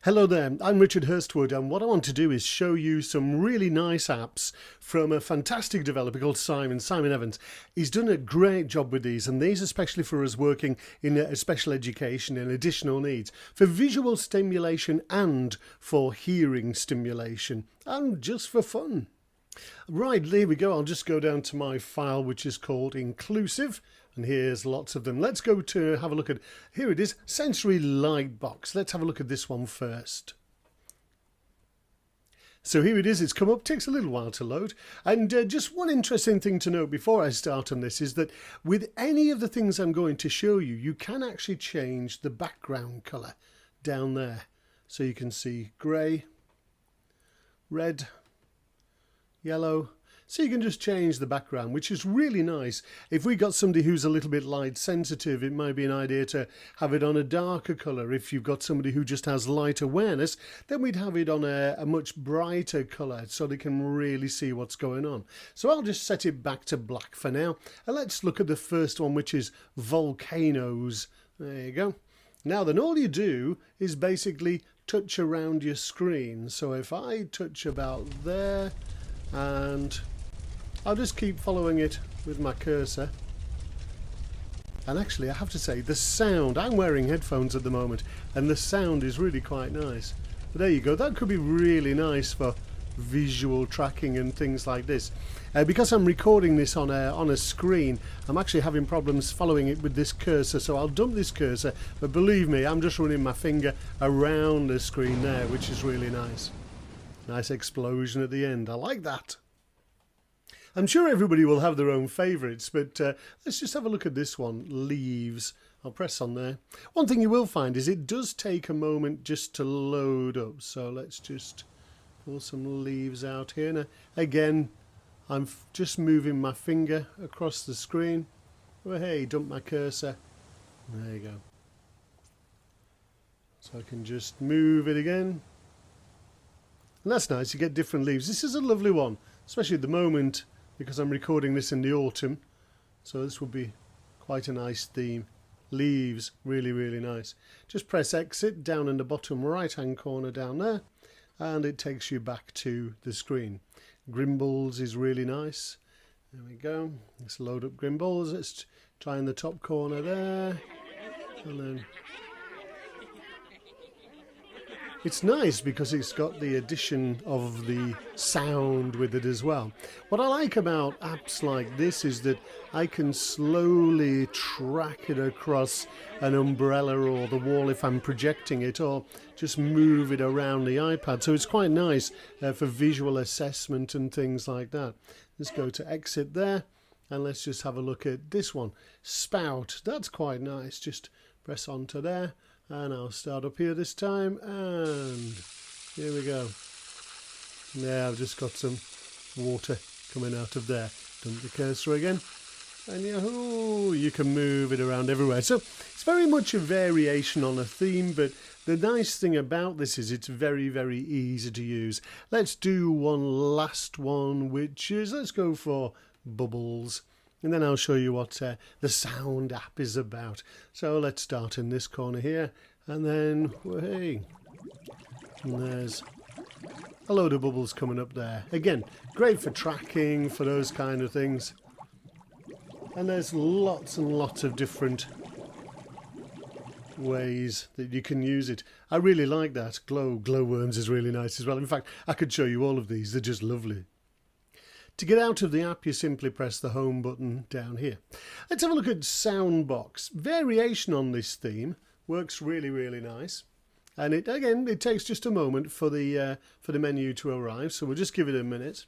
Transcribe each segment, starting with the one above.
Hello there, I'm Richard Hirstwood, and what I want to do is show you some really nice apps from a fantastic developer called Simon Evans. He's done a great job with these, and these especially for us working in special education and additional needs, for visual stimulation and for hearing stimulation, and just for fun. Right, there we go. I'll just go down to my file, which is called Inclusive, and here's lots of them. Let's go to have a look at, here it is, Sensory Lightbox. Let's have a look at this one first. So here it is, it's come up, takes a little while to load. And just one interesting thing to note before I start on this is that with any of the things I'm going to show you, you can actually change the background colour down there. So you can see grey, red, yellow, so you can just change the background, which is really nice. If we got somebody who's a little bit light sensitive, it might be an idea to have it on a darker colour. If you've got somebody who just has light awareness, then we'd have it on a much brighter colour so they can really see what's going on. So I'll just set it back to black for now, and let's look at the first one, which is Volcanoes. There you go. Now then, all you do is basically touch around your screen. So if I touch about there, and I'll just keep following it with my cursor. And actually, I have to say, the sound, I'm wearing headphones at the moment, and the sound is really quite nice. But there you go, that could be really nice for visual tracking and things like this. Because I'm recording this on a screen, I'm actually having problems following it with this cursor, so I'll dump this cursor, but believe me, I'm just running my finger around the screen there, which is really nice. Nice explosion at the end. I like that. I'm sure everybody will have their own favourites, but let's just have a look at this one, Leaves. I'll press on there. One thing you will find is it does take a moment just to load up. So let's just pull some leaves out here. Now, again, I'm just moving my finger across the screen. Oh, hey, dump my cursor. There you go. So I can just move it again. And that's nice, you get different leaves. This is a lovely one, especially at the moment, because I'm recording this in the autumn. So this would be quite a nice theme. Leaves, really, really nice. Just press exit down in the bottom right-hand corner down there, and it takes you back to the screen. Cognables is really nice. There we go. Let's load up Cognables. Let's try in the top corner there. And then it's nice because it's got the addition of the sound with it as well. What I like about apps like this is that I can slowly track it across an umbrella or the wall if I'm projecting it, or just move it around the iPad. So it's quite nice for visual assessment and things like that. Let's go to exit there, and let's just have a look at this one. Spout, that's quite nice. Just press onto there. And I'll start up here this time, and here we go. Now I've just got some water coming out of there. Dump the cursor again, and yahoo! You can move it around everywhere. So it's very much a variation on a theme, but the nice thing about this is it's very, very easy to use. Let's do one last one, which is, let's go for Bubbles. And then I'll show you what the sound app is about. So let's start in this corner here. And then, hey, and there's a load of bubbles coming up there. Again, great for tracking, for those kind of things. And there's lots and lots of different ways that you can use it. I really like that. Glowworms is really nice as well. In fact, I could show you all of these. They're just lovely. To get out of the app, you simply press the home button down here. Let's have a look at Soundbox. Variation on this theme works really, really nice. And it takes just a moment for the menu to arrive, so we'll just give it a minute.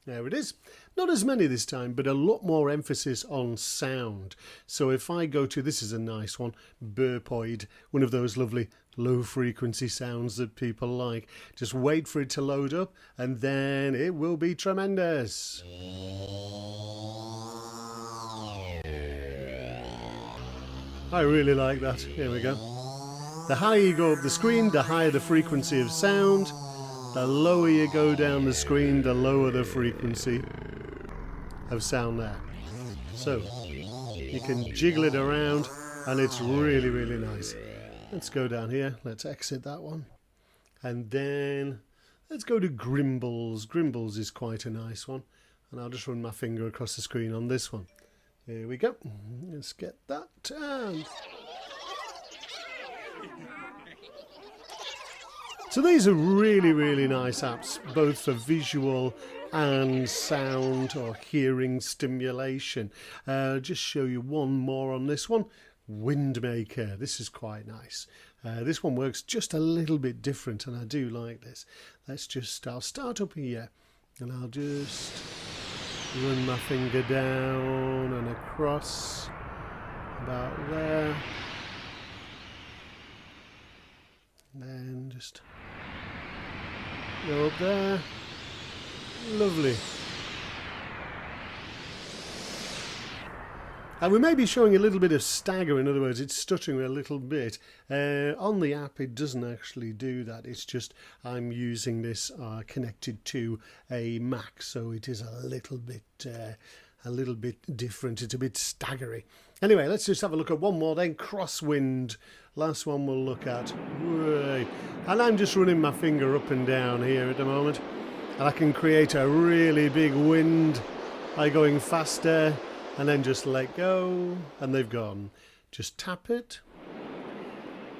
There it is. Not as many this time, but a lot more emphasis on sound. So if I go to, this is a nice one, Burpoid, one of those lovely low frequency sounds that people like. Just wait for it to load up, and then it will be tremendous. I really like that. Here we go. The higher you go up the screen, the higher the frequency of sound. The lower you go down the screen, the lower the frequency of sound there. So you can jiggle it around, and it's really, really nice. Let's go down here. Let's exit that one. And then let's go to Grimbles. Grimbles is quite a nice one. And I'll just run my finger across the screen on this one. Here we go. Let's get that. And so these are really, really nice apps, both for visual and sound or hearing stimulation. Just show you one more on this one. Windmaker. This is quite nice. This one works just a little bit different, and I do like this. I'll start up here, and I'll just run my finger down and across about there. And then just go up there. Lovely. And we may be showing a little bit of stagger, in other words, it's stuttering a little bit. On the app, it doesn't actually do that. It's just I'm using this connected to a Mac, so it is a little bit different. It's a bit staggery. Anyway, let's just have a look at one more then. Crosswind. Last one we'll look at. Right. And I'm just running my finger up and down here at the moment. And I can create a really big wind by going faster. And then just let go, and they've gone. Just tap it,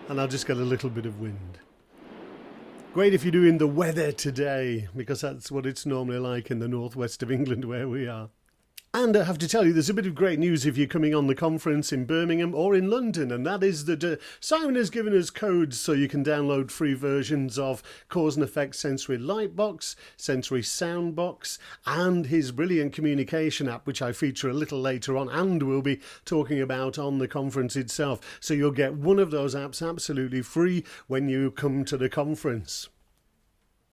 and I'll just get a little bit of wind. Great if you're doing the weather today, because that's what it's normally like in the northwest of England where we are. And I have to tell you, there's a bit of great news if you're coming on the conference in Birmingham or in London, and that is that Simon has given us codes so you can download free versions of Cause and Effect Sensory Lightbox, Sensory Soundbox, and his brilliant communication app, which I feature a little later on and will be talking about on the conference itself. So you'll get one of those apps absolutely free when you come to the conference.